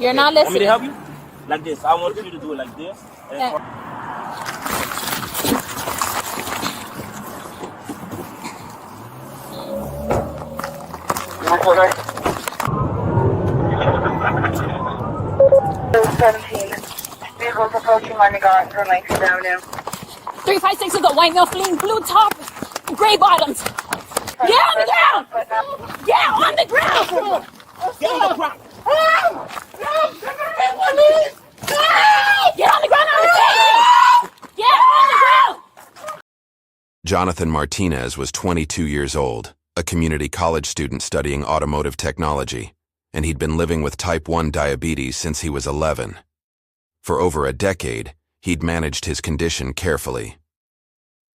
You're not listening. Want me to help you? Like this. I want you to do it like this. Vehicles approaching Miami Gardens from Langston Avenue. 356 is a white male fleeing, blue top, gray bottoms. Get on the ground! Get on the ground! Get on the ground! Get on the ground! Get on the ground! Jonathan Martinez was 22 years old, a community college student studying automotive technology, and he'd been living with type 1 diabetes since he was 11. For over a decade, he'd managed his condition carefully.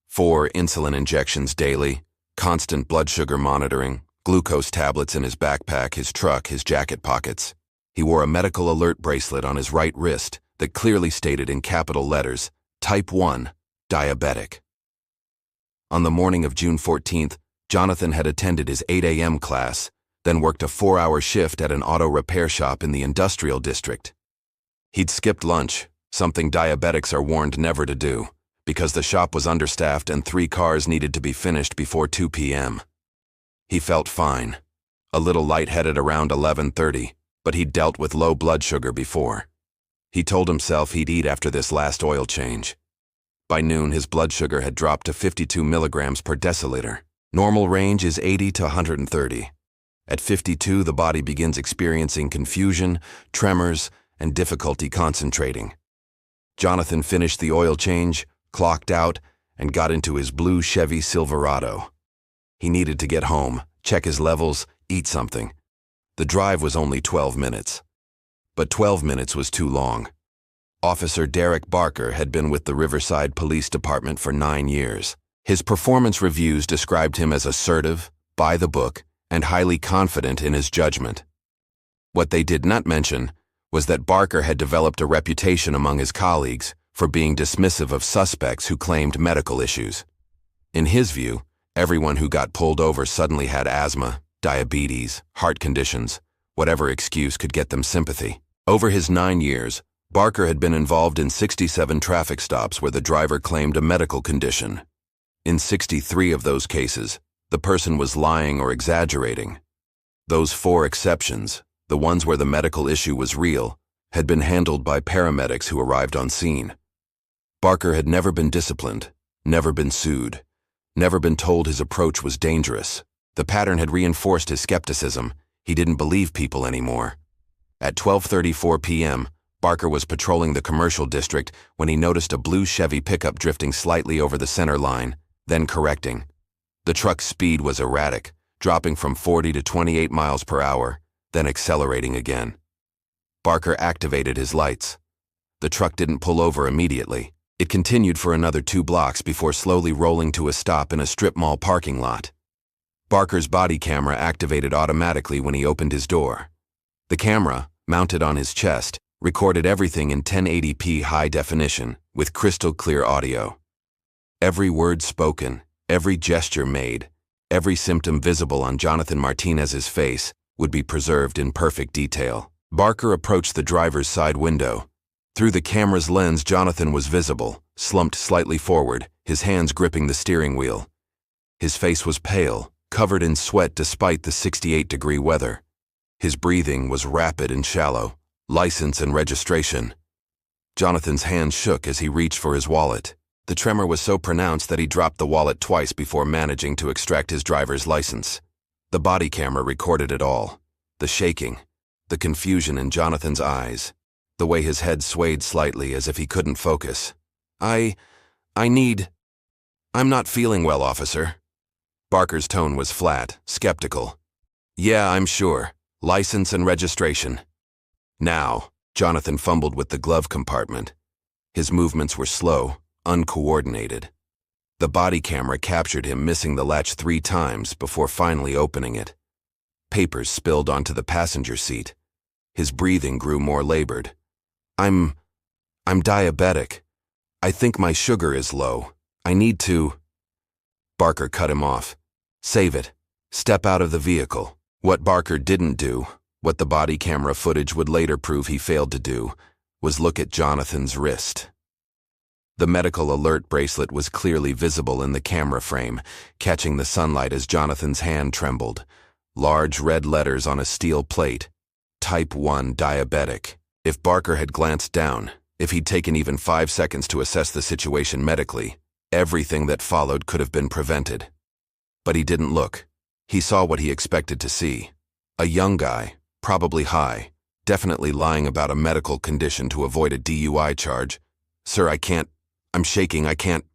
4 insulin injections daily, constant blood sugar monitoring, glucose tablets in his backpack, his truck, his jacket pockets. He wore a medical alert bracelet on his right wrist that clearly stated in capital letters, Type 1, Diabetic. On the morning of June 14th, Jonathan had attended his 8 a.m. class, then worked a 4-hour shift at an auto repair shop in the industrial district. He'd skipped lunch, something diabetics are warned never to do, because the shop was understaffed and 3 cars needed to be finished before 2 p.m. He felt fine, a little lightheaded around 11:30, but he'd dealt with low blood sugar before. He told himself he'd eat after this last oil change. By noon, his blood sugar had dropped to 52 milligrams per deciliter. Normal range is 80 to 130. At 52, the body begins experiencing confusion, tremors, and difficulty concentrating. Jonathan finished the oil change, clocked out, and got into his blue Chevy Silverado. He needed to get home, check his levels, eat something. The drive was only 12 minutes. But 12 minutes was too long. Officer Derek Barker had been with the Riverside Police Department for 9 years. His performance reviews described him as assertive, by the book, and highly confident in his judgment. What they did not mention was that Barker had developed a reputation among his colleagues for being dismissive of suspects who claimed medical issues. In his view, everyone who got pulled over suddenly had asthma, diabetes, heart conditions, whatever excuse could get them sympathy. Over his 9 years, Barker had been involved in 67 traffic stops where the driver claimed a medical condition. In 63 of those cases, the person was lying or exaggerating. Those 4 exceptions, the ones where the medical issue was real, had been handled by paramedics who arrived on scene. Barker had never been disciplined, never been sued, never been told his approach was dangerous. The pattern had reinforced his skepticism. He didn't believe people anymore. At 12:34 p.m., Barker was patrolling the commercial district when he noticed a blue Chevy pickup drifting slightly over the center line, then correcting. The truck's speed was erratic, dropping from 40 to 28 miles per hour, then accelerating again. Barker activated his lights. The truck didn't pull over immediately. It continued for another 2 blocks before slowly rolling to a stop in a strip mall parking lot. Barker's body camera activated automatically when he opened his door. The camera, mounted on his chest, recorded everything in 1080p high definition with crystal clear audio. Every word spoken, every gesture made, every symptom visible on Jonathan Martinez's face would be preserved in perfect detail. Barker approached the driver's side window. Through the camera's lens, Jonathan was visible, slumped slightly forward, his hands gripping the steering wheel. His face was pale, covered in sweat despite the 68-degree weather. His breathing was rapid and shallow. License and registration. Jonathan's hand shook as he reached for his wallet. The tremor was so pronounced that he dropped the wallet twice before managing to extract his driver's license. The body camera recorded it all. The shaking, the confusion in Jonathan's eyes, the way his head swayed slightly as if he couldn't focus. I'm not feeling well, officer. Barker's tone was flat, skeptical. Yeah, I'm sure. License and registration. Now, Jonathan fumbled with the glove compartment. His movements were slow, uncoordinated. The body camera captured him missing the latch 3 times before finally opening it. Papers spilled onto the passenger seat. His breathing grew more labored. I'm diabetic. I think my sugar is low. I need to... Barker cut him off. Save it. Step out of the vehicle. What Barker didn't do, what the body camera footage would later prove he failed to do, was look at Jonathan's wrist. The medical alert bracelet was clearly visible in the camera frame, catching the sunlight as Jonathan's hand trembled. Large red letters on a steel plate. Type 1 diabetic. If Barker had glanced down, if he'd taken even 5 seconds to assess the situation medically, everything that followed could have been prevented. But he didn't look. He saw what he expected to see. A young guy, probably high, definitely lying about a medical condition to avoid a DUI charge. "Sir, I can't. I'm shaking, I can't."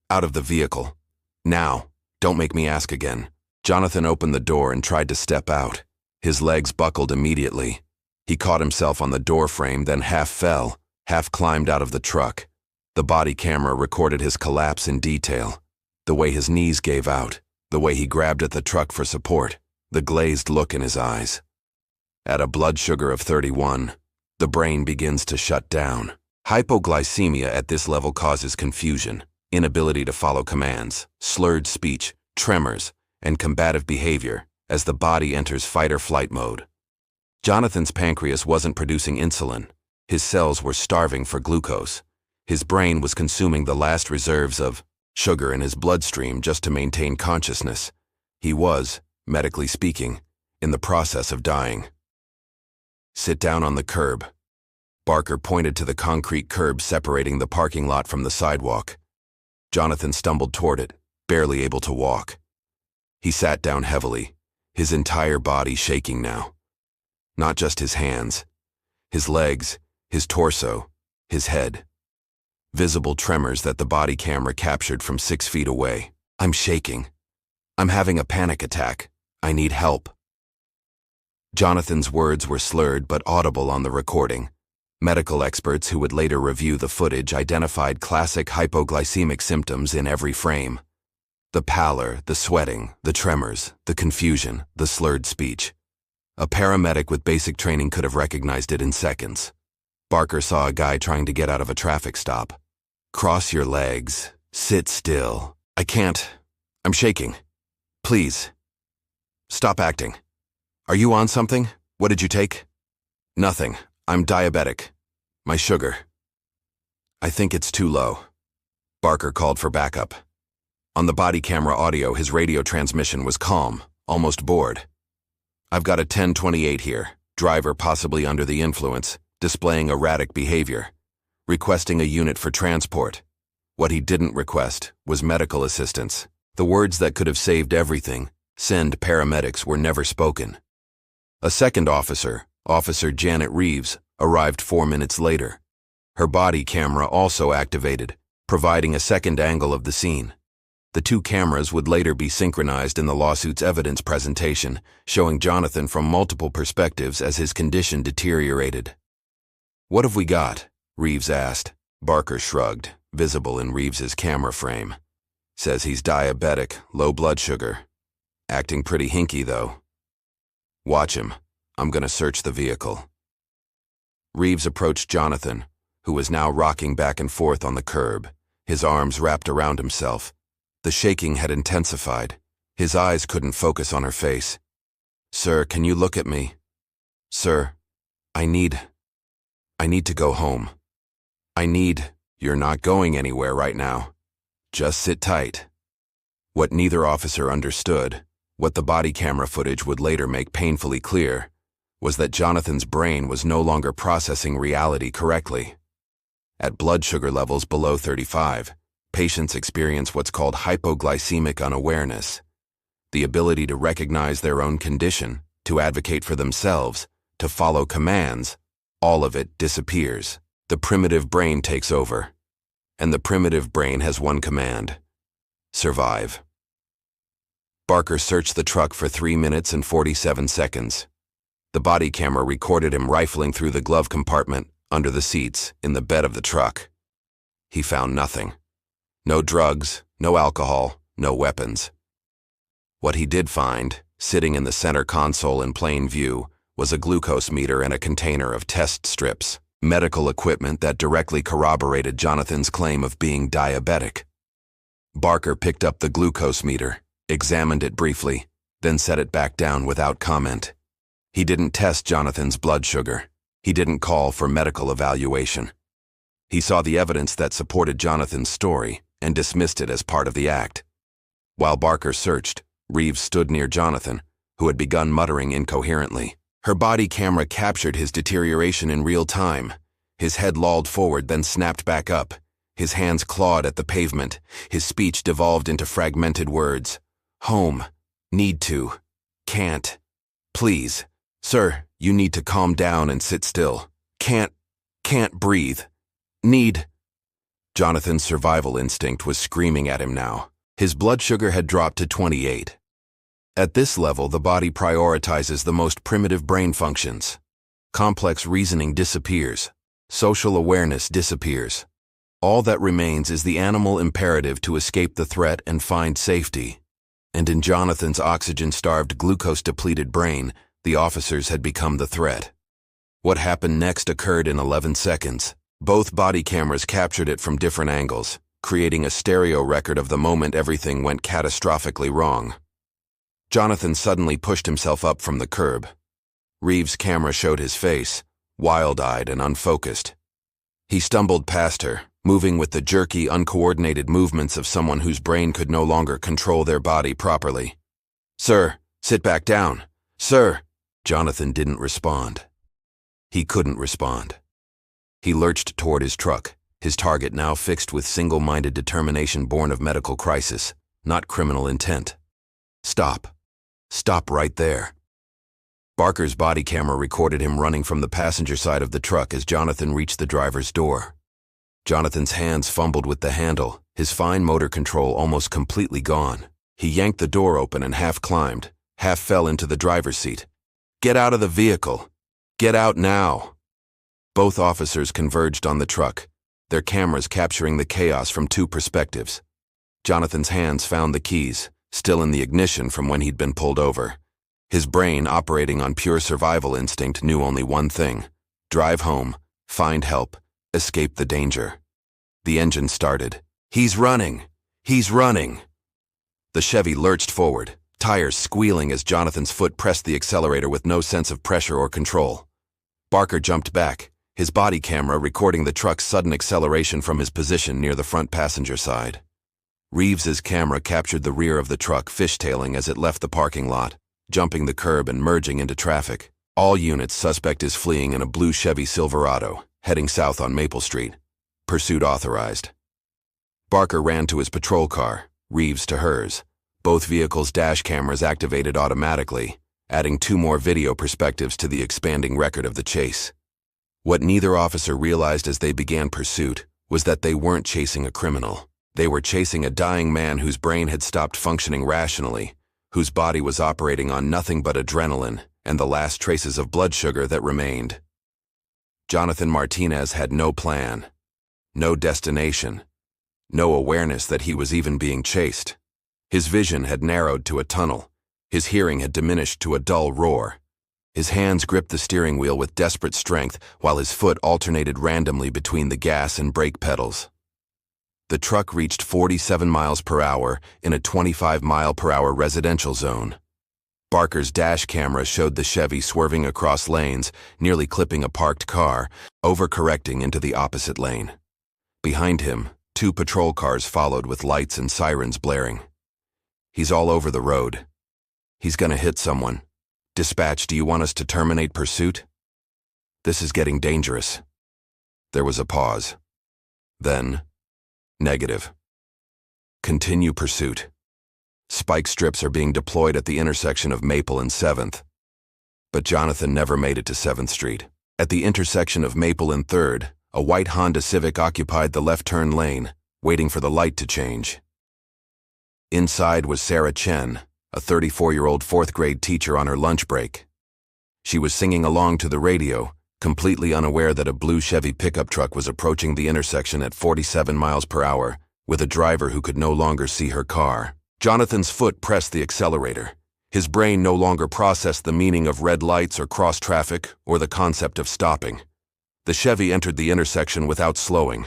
Out of the vehicle. "Now. Don't make me ask again." Jonathan opened the door and tried to step out. His legs buckled immediately. He caught himself on the door frame, then half fell, half climbed out of the truck. The body camera recorded his collapse in detail. The way his knees gave out, the way he grabbed at the truck for support, the glazed look in his eyes. At a blood sugar of 31, the brain begins to shut down. Hypoglycemia at this level causes confusion, inability to follow commands, slurred speech, tremors, and combative behavior as the body enters fight-or-flight mode. Jonathan's pancreas wasn't producing insulin. His cells were starving for glucose. His brain was consuming the last reserves of sugar in his bloodstream just to maintain consciousness. He was, medically speaking, in the process of dying. "Sit down on the curb." Barker pointed to the concrete curb separating the parking lot from the sidewalk. Jonathan stumbled toward it, barely able to walk. He sat down heavily, his entire body shaking now. Not just his hands, his legs, his torso, his head. Visible tremors that the body camera captured from 6 feet away. "I'm shaking. I'm having a panic attack. I need help." Jonathan's words were slurred but audible on the recording. Medical experts who would later review the footage identified classic hypoglycemic symptoms in every frame. The pallor, the sweating, the tremors, the confusion, the slurred speech. A paramedic with basic training could have recognized it in seconds. Barker saw a guy trying to get out of a traffic stop. "Cross your legs. Sit still. I can't. I'm shaking. Please. Stop acting. Are you on something? What did you take?" "Nothing. I'm diabetic. My sugar. I think it's too low." Barker called for backup. On the body camera audio, his radio transmission was calm, almost bored. "I've got a 1028 here, driver possibly under the influence, displaying erratic behavior, requesting a unit for transport." What he didn't request was medical assistance. The words that could have saved everything, "send paramedics," were never spoken. A second officer, Officer Janet Reeves, arrived 4 minutes later. Her body camera also activated, providing a second angle of the scene. The 2 cameras would later be synchronized in the lawsuit's evidence presentation, showing Jonathan from multiple perspectives as his condition deteriorated. "What have we got?" Reeves asked. Barker shrugged, visible in Reeves's camera frame. "Says he's diabetic, low blood sugar. Acting pretty hinky, though. Watch him. I'm gonna search the vehicle." Reeves approached Jonathan, who was now rocking back and forth on the curb, his arms wrapped around himself. The shaking had intensified. His eyes couldn't focus on her face. "Sir, can you look at me? Sir, I need to go home. You're not going anywhere right now. Just sit tight." What neither officer understood, what the body camera footage would later make painfully clear, was that Jonathan's brain was no longer processing reality correctly. At blood sugar levels below 35, patients experience what's called hypoglycemic unawareness. The ability to recognize their own condition, to advocate for themselves, to follow commands, all of it disappears. The primitive brain takes over. And the primitive brain has one command: survive. Barker searched the truck for 3 minutes and 47 seconds. The body camera recorded him rifling through the glove compartment, under the seats, in the bed of the truck. He found nothing. No drugs, no alcohol, no weapons. What he did find, sitting in the center console in plain view, was a glucose meter and a container of test strips, medical equipment that directly corroborated Jonathan's claim of being diabetic. Barker picked up the glucose meter, examined it briefly, then set it back down without comment. He didn't test Jonathan's blood sugar. He didn't call for medical evaluation. He saw the evidence that supported Jonathan's story and dismissed it as part of the act. While Barker searched, Reeves stood near Jonathan, who had begun muttering incoherently. Her body camera captured his deterioration in real time. His head lolled forward, then snapped back up. His hands clawed at the pavement. His speech devolved into fragmented words. Home. Need to. Can't. Please. Sir, you need to calm down and sit still. Can't breathe. Need. Jonathan's survival instinct was screaming at him now. His blood sugar had dropped to 28. At this level, the body prioritizes the most primitive brain functions. Complex reasoning disappears. Social awareness disappears. All that remains is the animal imperative to escape the threat and find safety. And in Jonathan's oxygen-starved, glucose-depleted brain, the officers had become the threat. What happened next occurred in 11 seconds. Both body cameras captured it from different angles, creating a stereo record of the moment everything went catastrophically wrong. Jonathan suddenly pushed himself up from the curb. Reeves' camera showed his face, wild-eyed and unfocused. He stumbled past her, moving with the jerky, uncoordinated movements of someone whose brain could no longer control their body properly. "Sir, sit back down. Sir!" Jonathan didn't respond. He couldn't respond. He lurched toward his truck, his target now fixed with single-minded determination born of medical crisis, not criminal intent. Stop. Stop right there. Barker's body camera recorded him running from the passenger side of the truck as Jonathan reached the driver's door. Jonathan's hands fumbled with the handle, his fine motor control almost completely gone. He yanked the door open and half climbed, half fell into the driver's seat. "Get out of the vehicle! Get out now!" Both officers converged on the truck, their cameras capturing the chaos from two perspectives. Jonathan's hands found the keys, still in the ignition from when he'd been pulled over. His brain, operating on pure survival instinct, knew only one thing: drive home, find help, escape the danger. The engine started. "He's running! He's running!" The Chevy lurched forward, tires squealing as Jonathan's foot pressed the accelerator with no sense of pressure or control. Barker jumped back, his body camera recording the truck's sudden acceleration from his position near the front passenger side. Reeves's camera captured the rear of the truck fishtailing as it left the parking lot, jumping the curb and merging into traffic. All units, suspect is fleeing in a blue Chevy Silverado, heading south on Maple Street. Pursuit authorized. Barker ran to his patrol car, Reeves to hers. Both vehicles' dash cameras activated automatically, adding 2 more video perspectives to the expanding record of the chase. What neither officer realized as they began pursuit was that they weren't chasing a criminal. They were chasing a dying man whose brain had stopped functioning rationally, whose body was operating on nothing but adrenaline and the last traces of blood sugar that remained. Jonathan Martinez had no plan, no destination, no awareness that he was even being chased. His vision had narrowed to a tunnel. His hearing had diminished to a dull roar. His hands gripped the steering wheel with desperate strength while his foot alternated randomly between the gas and brake pedals. The truck reached 47 miles per hour in a 25-mile-per-hour residential zone. Barker's dash camera showed the Chevy swerving across lanes, nearly clipping a parked car, overcorrecting into the opposite lane. Behind him, 2 patrol cars followed with lights and sirens blaring. "He's all over the road. He's gonna hit someone. Dispatch, do you want us to terminate pursuit? This is getting dangerous." There was a pause. Then, negative. Continue pursuit. Spike strips are being deployed at the intersection of Maple and 7th. But Jonathan never made it to 7th Street. At the intersection of Maple and 3rd, a white Honda Civic occupied the left turn lane, waiting for the light to change. Inside was Sarah Chen, a 34-year-old 4th-grade teacher on her lunch break. She was singing along to the radio, completely unaware that a blue Chevy pickup truck was approaching the intersection at 47 miles per hour, with a driver who could no longer see her car. Jonathan's foot pressed the accelerator. His brain no longer processed the meaning of red lights or cross traffic or the concept of stopping. The Chevy entered the intersection without slowing.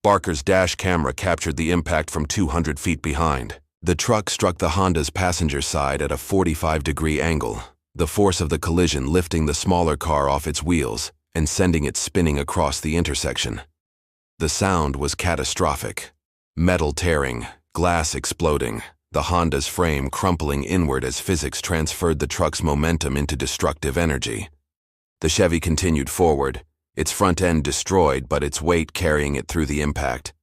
Barker's dash camera captured the impact from 200 feet behind. The truck struck the Honda's passenger side at a 45-degree angle, the force of the collision lifting the smaller car off its wheels and sending it spinning across the intersection. The sound was catastrophic. Metal tearing, glass exploding, the Honda's frame crumpling inward as physics transferred the truck's momentum into destructive energy. The Chevy continued forward, its front end destroyed but its weight carrying it through the impact.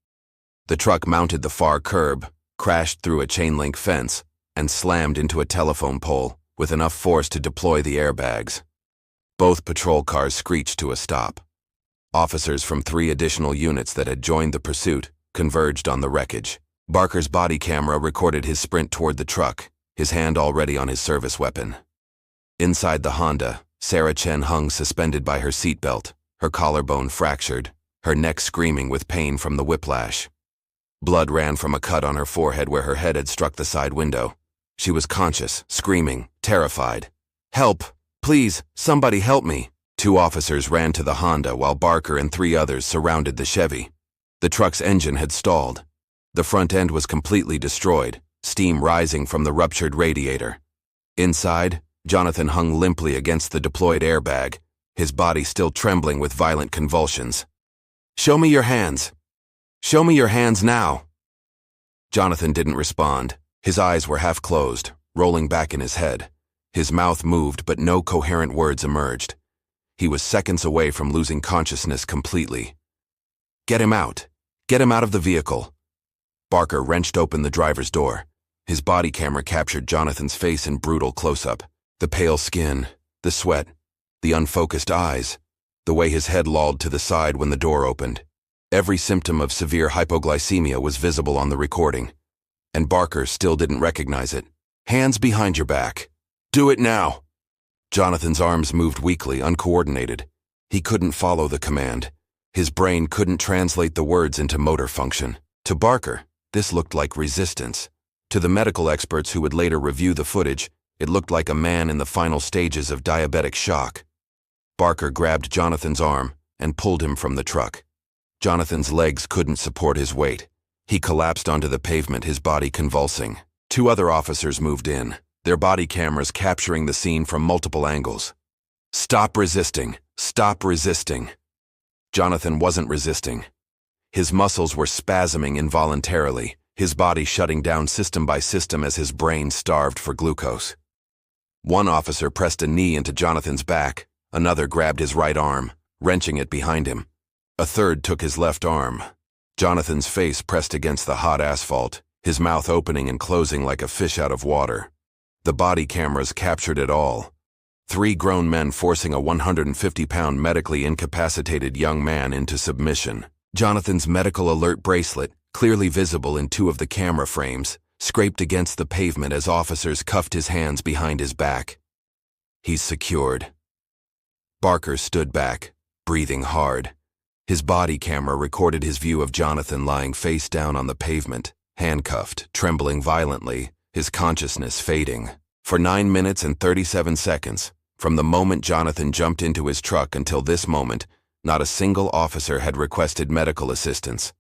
The truck mounted the far curb, crashed through a chain-link fence, and slammed into a telephone pole with enough force to deploy the airbags. Both patrol cars screeched to a stop. Officers from 3 additional units that had joined the pursuit converged on the wreckage. Barker's body camera recorded his sprint toward the truck, his hand already on his service weapon. Inside the Honda, Sarah Chen hung suspended by her seatbelt, her collarbone fractured, her neck screaming with pain from the whiplash. Blood ran from a cut on her forehead where her head had struck the side window. She was conscious, screaming, terrified. "Help! Please, somebody help me!" 2 officers ran to the Honda while Barker and 3 others surrounded the Chevy. The truck's engine had stalled. The front end was completely destroyed, steam rising from the ruptured radiator. Inside, Jonathan hung limply against the deployed airbag, his body still trembling with violent convulsions. "Show me your hands! Show me your hands now!" Jonathan didn't respond. His eyes were half closed, rolling back in his head. His mouth moved, but no coherent words emerged. He was seconds away from losing consciousness completely. "Get him out! Get him out of the vehicle!" Barker wrenched open the driver's door. His body camera captured Jonathan's face in brutal close-up. The pale skin, the sweat, the unfocused eyes, the way his head lolled to the side when the door opened. Every symptom of severe hypoglycemia was visible on the recording, and Barker still didn't recognize it. "Hands behind your back. Do it now!" Jonathan's arms moved weakly, uncoordinated. He couldn't follow the command. His brain couldn't translate the words into motor function. To Barker, this looked like resistance. To the medical experts who would later review the footage, it looked like a man in the final stages of diabetic shock. Barker grabbed Jonathan's arm and pulled him from the truck. Jonathan's legs couldn't support his weight. He collapsed onto the pavement, his body convulsing. 2 other officers moved in, their body cameras capturing the scene from multiple angles. "Stop resisting! Stop resisting!" Jonathan wasn't resisting. His muscles were spasming involuntarily, his body shutting down system by system as his brain starved for glucose. 1 officer pressed a knee into Jonathan's back, another grabbed his right arm, wrenching it behind him. A third took his left arm. Jonathan's face pressed against the hot asphalt, his mouth opening and closing like a fish out of water. The body cameras captured it all. 3 grown men forcing a 150-pound medically incapacitated young man into submission. Jonathan's medical alert bracelet, clearly visible in 2 of the camera frames, scraped against the pavement as officers cuffed his hands behind his back. "He's secured." Barker stood back, breathing hard. His body camera recorded his view of Jonathan lying face down on the pavement, handcuffed, trembling violently, his consciousness fading. For 9 minutes and 37 seconds, from the moment Jonathan jumped into his truck until this moment, not a single officer had requested medical assistance.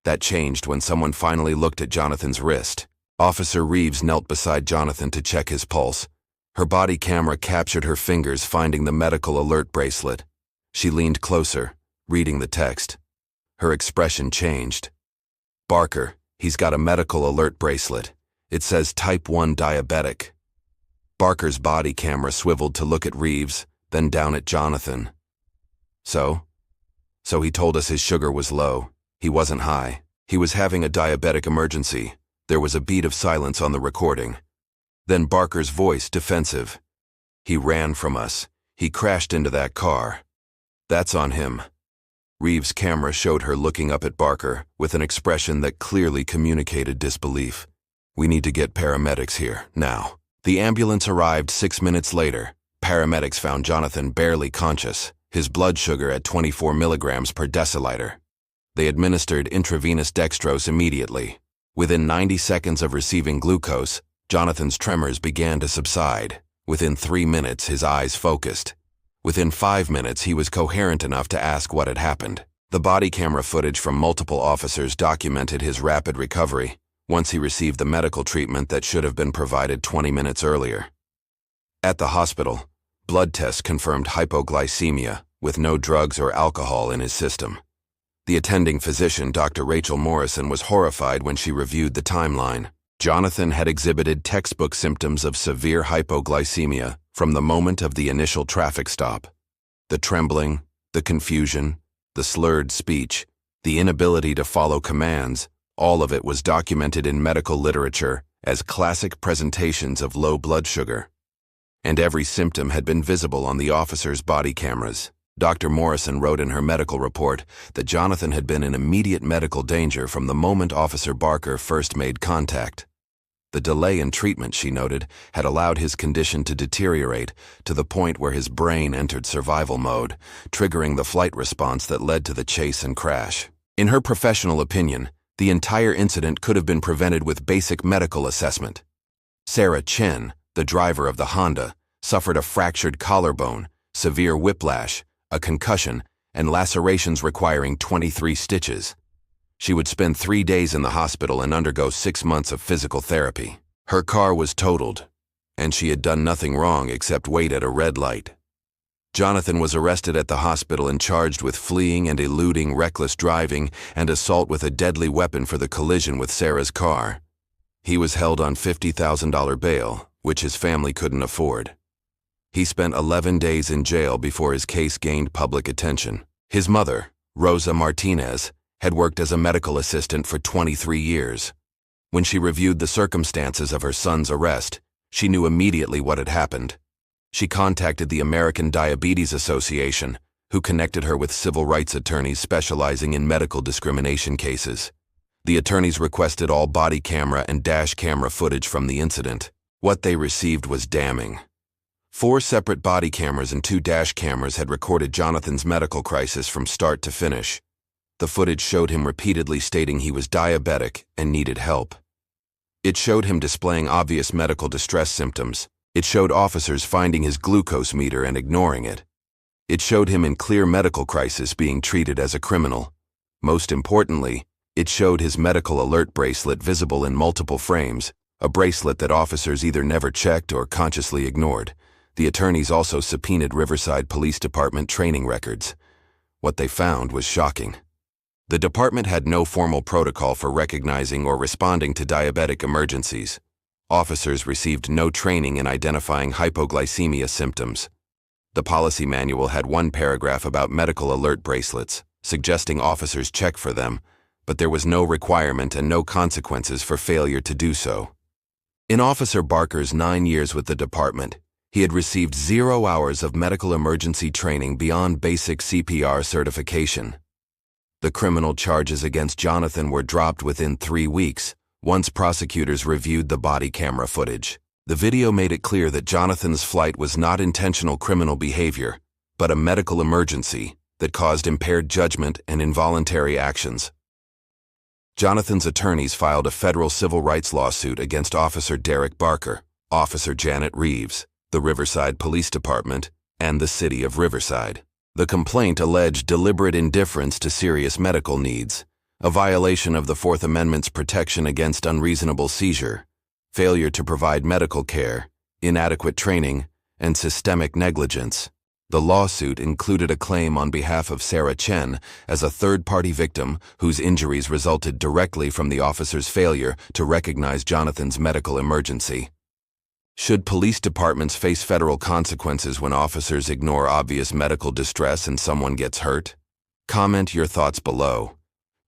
That changed when someone finally looked at Jonathan's wrist. Officer Reeves knelt beside Jonathan to check his pulse. Her body camera captured her fingers finding the medical alert bracelet. She leaned closer, reading the text. Her expression changed. "Barker, he's got a medical alert bracelet. It says type 1 diabetic." Barker's body camera swiveled to look at Reeves, then down at Jonathan. So he told us his sugar was low. He wasn't high. He was having a diabetic emergency. There was a beat of silence on the recording. Then Barker's voice, defensive. "He ran from us. He crashed into that car. That's on him." Reeves' camera showed her looking up at Barker with an expression that clearly communicated disbelief. "We need to get paramedics here, now." The ambulance arrived 6 minutes later. Paramedics found Jonathan barely conscious, his blood sugar at 24 milligrams per deciliter. They administered intravenous dextrose immediately. Within 90 seconds of receiving glucose, Jonathan's tremors began to subside. Within 3 minutes, his eyes focused. Within 5 minutes, he was coherent enough to ask what had happened. The body camera footage from multiple officers documented his rapid recovery. once he received the medical treatment that should have been provided 20 minutes earlier. At the hospital, blood tests confirmed hypoglycemia with no drugs or alcohol in his system. The attending physician, Dr. Rachel Morrison, was horrified when she reviewed the timeline. Jonathan had exhibited textbook symptoms of severe hypoglycemia from the moment of the initial traffic stop. The trembling, the confusion, the slurred speech, the inability to follow commands, all of it was documented in medical literature as classic presentations of low blood sugar. And every symptom had been visible on the officer's body cameras. Dr. Morrison wrote in her medical report that Jonathan had been in immediate medical danger from the moment Officer Barker first made contact. The delay in treatment, she noted, had allowed his condition to deteriorate to the point where his brain entered survival mode, triggering the flight response that led to the chase and crash. In her professional opinion, the entire incident could have been prevented with basic medical assessment. Sarah Chen, the driver of the Honda, suffered a fractured collarbone, severe whiplash, a concussion, and lacerations requiring 23 stitches. She would spend 3 days in the hospital and undergo 6 months of physical therapy. Her car was totaled, and she had done nothing wrong except wait at a red light. Jonathan was arrested at the hospital and charged with fleeing and eluding, reckless driving, and assault with a deadly weapon for the collision with Sarah's car. He was held on $50,000 bail, which his family couldn't afford. He spent 11 days in jail before his case gained public attention. His mother, Rosa Martinez, had worked as a medical assistant for 23 years. When she reviewed the circumstances of her son's arrest, she knew immediately what had happened. She contacted the American Diabetes Association, who connected her with civil rights attorneys specializing in medical discrimination cases. The attorneys requested all body camera and dash camera footage from the incident. What they received was damning. 4 separate body cameras and 2 dash cameras had recorded Jonathan's medical crisis from start to finish. The footage showed him repeatedly stating he was diabetic and needed help. It showed him displaying obvious medical distress symptoms. It showed officers finding his glucose meter and ignoring it. It showed him in clear medical crisis being treated as a criminal. Most importantly, it showed his medical alert bracelet visible in multiple frames, a bracelet that officers either never checked or consciously ignored. The attorneys also subpoenaed Riverside Police Department training records. What they found was shocking. The department had no formal protocol for recognizing or responding to diabetic emergencies. Officers received no training in identifying hypoglycemia symptoms. The policy manual had 1 paragraph about medical alert bracelets, suggesting officers check for them, but there was no requirement and no consequences for failure to do so. In Officer Barker's 9 years with the department, he had received 0 hours of medical emergency training beyond basic CPR certification. The criminal charges against Jonathan were dropped within 3 weeks, once prosecutors reviewed the body camera footage. The video made it clear that Jonathan's flight was not intentional criminal behavior, but a medical emergency that caused impaired judgment and involuntary actions. Jonathan's attorneys filed a federal civil rights lawsuit against Officer Derek Barker, Officer Janet Reeves, the Riverside Police Department, and the City of Riverside. The complaint alleged deliberate indifference to serious medical needs, a violation of the Fourth Amendment's protection against unreasonable seizure, failure to provide medical care, inadequate training, and systemic negligence. The lawsuit included a claim on behalf of Sarah Chen as a third-party victim whose injuries resulted directly from the officer's failure to recognize Jonathan's medical emergency. Should police departments face federal consequences when officers ignore obvious medical distress and someone gets hurt? Comment your thoughts below,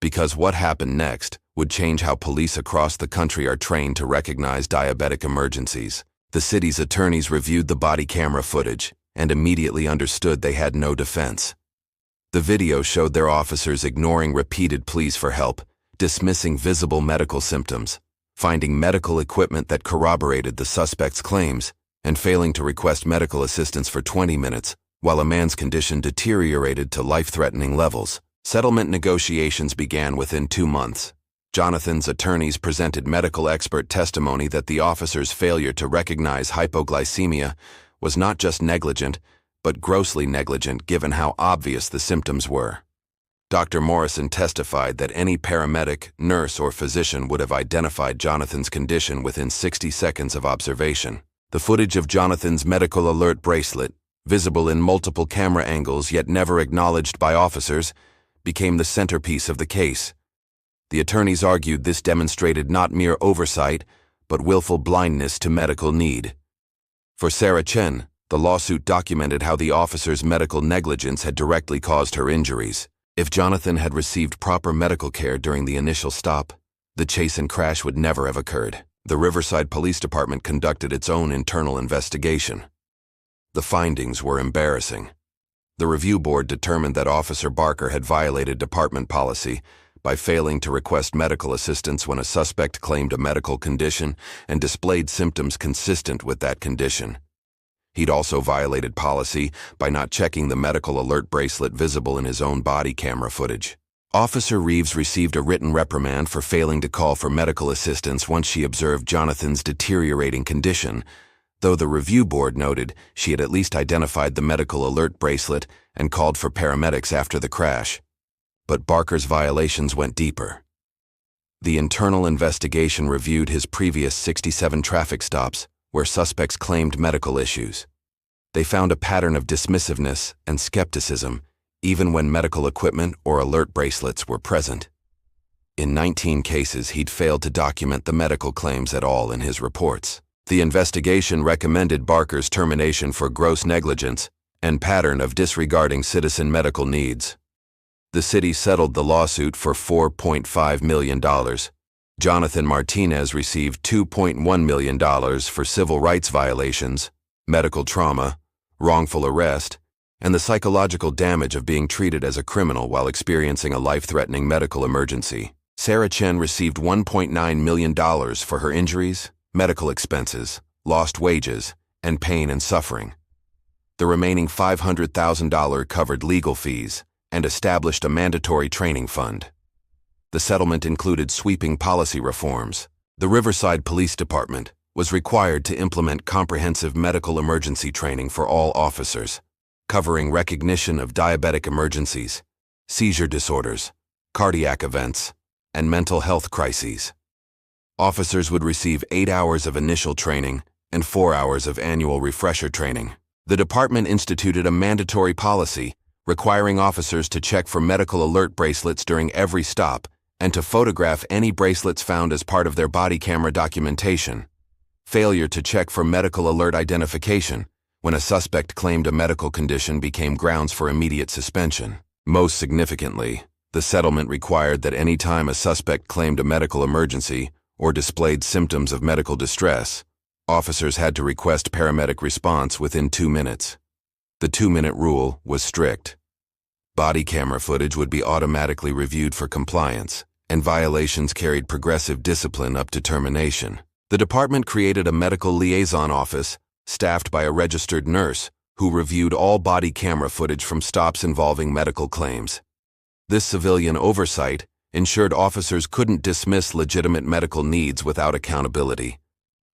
because what happened next would change how police across the country are trained to recognize diabetic emergencies. The city's attorneys reviewed the body camera footage and immediately understood they had no defense. The video showed their officers ignoring repeated pleas for help, dismissing visible medical symptoms, finding medical equipment that corroborated the suspect's claims, and failing to request medical assistance for 20 minutes, while a man's condition deteriorated to life-threatening levels. Settlement negotiations began within 2 months. Jonathan's attorneys presented medical expert testimony that the officer's failure to recognize hypoglycemia was not just negligent, but grossly negligent given how obvious the symptoms were. Dr. Morrison testified that any paramedic, nurse, or physician would have identified Jonathan's condition within 60 seconds of observation. The footage of Jonathan's medical alert bracelet, visible in multiple camera angles yet never acknowledged by officers, became the centerpiece of the case. The attorneys argued this demonstrated not mere oversight, but willful blindness to medical need. For Sarah Chen, the lawsuit documented how the officer's medical negligence had directly caused her injuries. If Jonathan had received proper medical care during the initial stop, the chase and crash would never have occurred. The Riverside Police Department conducted its own internal investigation. The findings were embarrassing. The review board determined that Officer Barker had violated department policy by failing to request medical assistance when a suspect claimed a medical condition and displayed symptoms consistent with that condition. He'd also violated policy by not checking the medical alert bracelet visible in his own body camera footage. Officer Reeves received a written reprimand for failing to call for medical assistance once she observed Jonathan's deteriorating condition, though the review board noted she had at least identified the medical alert bracelet and called for paramedics after the crash. But Barker's violations went deeper. The internal investigation reviewed his previous 67 traffic stops where suspects claimed medical issues. They found a pattern of dismissiveness and skepticism, even when medical equipment or alert bracelets were present. In 19 cases, he'd failed to document the medical claims at all in his reports. The investigation recommended Barker's termination for gross negligence and pattern of disregarding citizen medical needs. The city settled the lawsuit for $4.5 million. Jonathan Martinez received $2.1 million for civil rights violations, medical trauma, wrongful arrest, and the psychological damage of being treated as a criminal while experiencing a life-threatening medical emergency. Sarah Chen received $1.9 million for her injuries, medical expenses, lost wages, and pain and suffering. The remaining $500,000 covered legal fees and established a mandatory training fund. The settlement included sweeping policy reforms. The Riverside Police Department was required to implement comprehensive medical emergency training for all officers, covering recognition of diabetic emergencies, seizure disorders, cardiac events, and mental health crises. Officers would receive 8 hours of initial training and 4 hours of annual refresher training. The department instituted a mandatory policy requiring officers to check for medical alert bracelets during every stop and to photograph any bracelets found as part of their body camera documentation. Failure to check for medical alert identification when a suspect claimed a medical condition became grounds for immediate suspension. Most significantly, the settlement required that any time a suspect claimed a medical emergency or displayed symptoms of medical distress, officers had to request paramedic response within 2 minutes. The 2-minute rule was strict. Body camera footage would be automatically reviewed for compliance, and violations carried progressive discipline up to termination. The department created a medical liaison office, staffed by a registered nurse, who reviewed all body camera footage from stops involving medical claims. This civilian oversight ensured officers couldn't dismiss legitimate medical needs without accountability.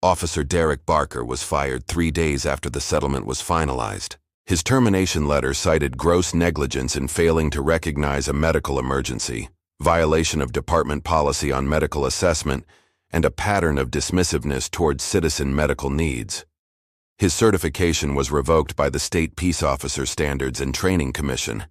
Officer Derek Barker was fired 3 days after the settlement was finalized. His termination letter cited gross negligence in failing to recognize a medical emergency, violation of department policy on medical assessment, and a pattern of dismissiveness towards citizen medical needs. His certification was revoked by the State Peace Officer Standards and Training Commission,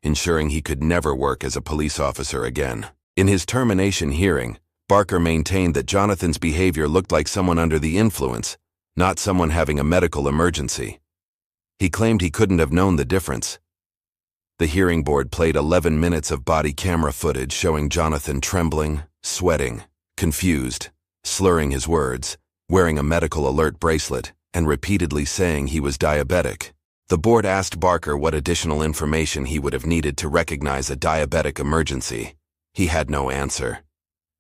ensuring he could never work as a police officer again. In his termination hearing, Barker maintained that Jonathan's behavior looked like someone under the influence, not someone having a medical emergency. He claimed he couldn't have known the difference. The hearing board played 11 minutes of body camera footage showing Jonathan trembling, sweating, confused, slurring his words, wearing a medical alert bracelet, and repeatedly saying he was diabetic. The board asked Barker what additional information he would have needed to recognize a diabetic emergency. He had no answer.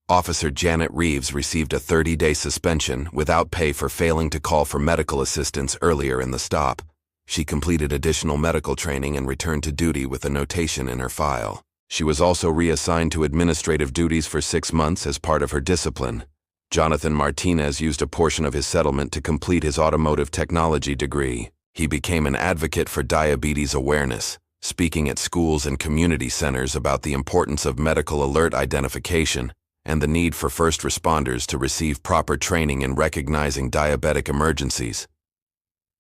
Officer Janet Reeves received a 30-day suspension without pay for failing to call for medical assistance earlier in the stop. She completed additional medical training and returned to duty with a notation in her file. She was also reassigned to administrative duties for 6 months as part of her discipline. Jonathan Martinez used a portion of his settlement to complete his automotive technology degree. He became an advocate for diabetes awareness, speaking at schools and community centers about the importance of medical alert identification and the need for first responders to receive proper training in recognizing diabetic emergencies.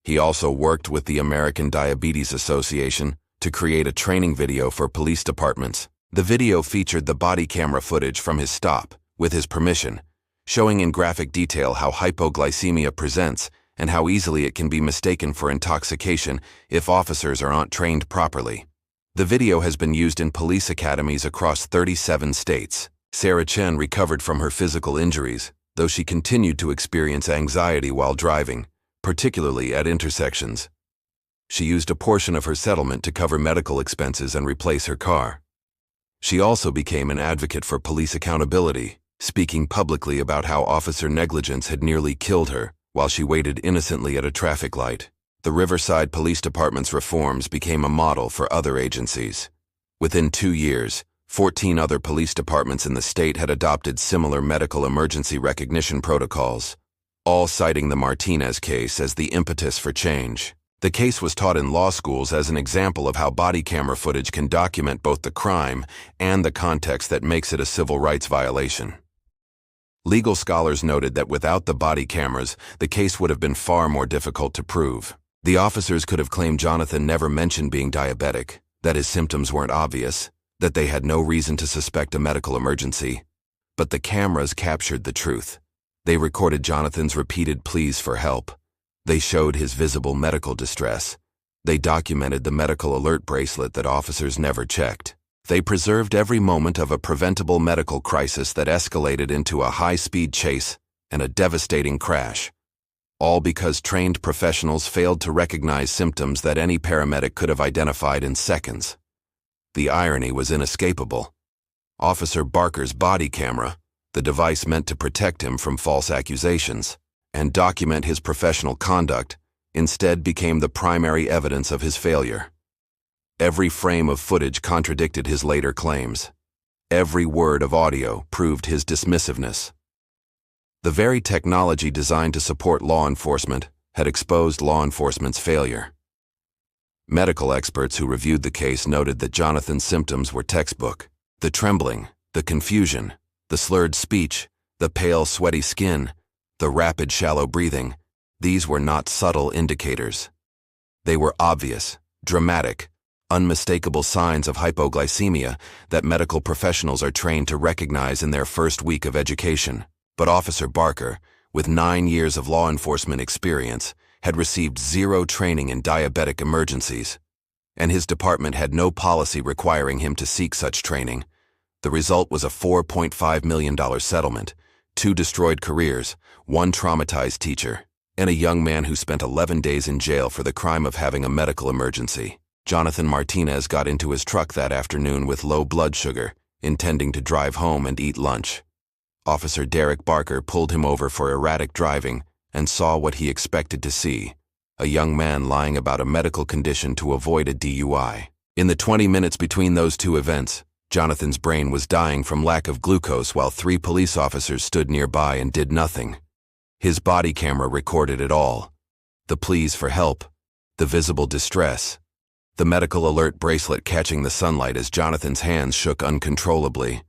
He also worked with the American Diabetes Association to create a training video for police departments. The video featured the body camera footage from his stop, with his permission, showing in graphic detail how hypoglycemia presents and how easily it can be mistaken for intoxication if officers aren't trained properly. The video has been used in police academies across 37 states. Sarah Chen recovered from her physical injuries, though she continued to experience anxiety while driving, particularly at intersections. She used a portion of her settlement to cover medical expenses and replace her car. She also became an advocate for police accountability, speaking publicly about how officer negligence had nearly killed her while she waited innocently at a traffic light. The Riverside Police Department's reforms became a model for other agencies. Within 2 years, 14 other police departments in the state had adopted similar medical emergency recognition protocols, all citing the Martinez case as the impetus for change. The case was taught in law schools as an example of how body camera footage can document both the crime and the context that makes it a civil rights violation. Legal scholars noted that without the body cameras, the case would have been far more difficult to prove. The officers could have claimed Jonathan never mentioned being diabetic, that his symptoms weren't obvious, that they had no reason to suspect a medical emergency. But the cameras captured the truth. They recorded Jonathan's repeated pleas for help. They showed his visible medical distress. They documented the medical alert bracelet that officers never checked. They preserved every moment of a preventable medical crisis that escalated into a high-speed chase and a devastating crash. All because trained professionals failed to recognize symptoms that any paramedic could have identified in seconds. The irony was inescapable. Officer Barker's body camera, the device meant to protect him from false accusations and document his professional conduct, instead became the primary evidence of his failure. Every frame of footage contradicted his later claims. Every word of audio proved his dismissiveness. The very technology designed to support law enforcement had exposed law enforcement's failure. Medical experts who reviewed the case noted that Jonathan's symptoms were textbook. The trembling, the confusion, the slurred speech, the pale, sweaty skin, the rapid, shallow breathing, these were not subtle indicators. They were obvious, dramatic, unmistakable signs of hypoglycemia that medical professionals are trained to recognize in their first week of education. But Officer Barker, with 9 years of law enforcement experience, had received zero training in diabetic emergencies, and his department had no policy requiring him to seek such training. The result was a $4.5 million settlement, 2 destroyed careers, 1 traumatized teacher, and a young man who spent 11 days in jail for the crime of having a medical emergency. Jonathan Martinez got into his truck that afternoon with low blood sugar, intending to drive home and eat lunch. Officer Derek Barker pulled him over for erratic driving and saw what he expected to see, a young man lying about a medical condition to avoid a DUI. In the 20 minutes between those 2 events, Jonathan's brain was dying from lack of glucose while 3 police officers stood nearby and did nothing. His body camera recorded it all. The pleas for help, the visible distress, the medical alert bracelet catching the sunlight as Jonathan's hands shook uncontrollably,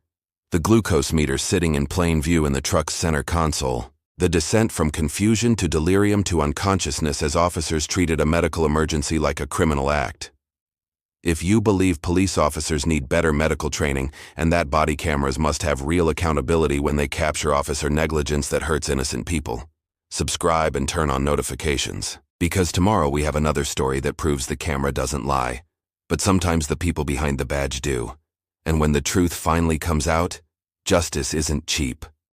the glucose meter sitting in plain view in the truck's center console, the descent from confusion to delirium to unconsciousness as officers treated a medical emergency like a criminal act. If you believe police officers need better medical training and that body cameras must have real accountability when they capture officer negligence that hurts innocent people, subscribe and turn on notifications. Because tomorrow we have another story that proves the camera doesn't lie, but sometimes the people behind the badge do. And when the truth finally comes out, justice isn't cheap.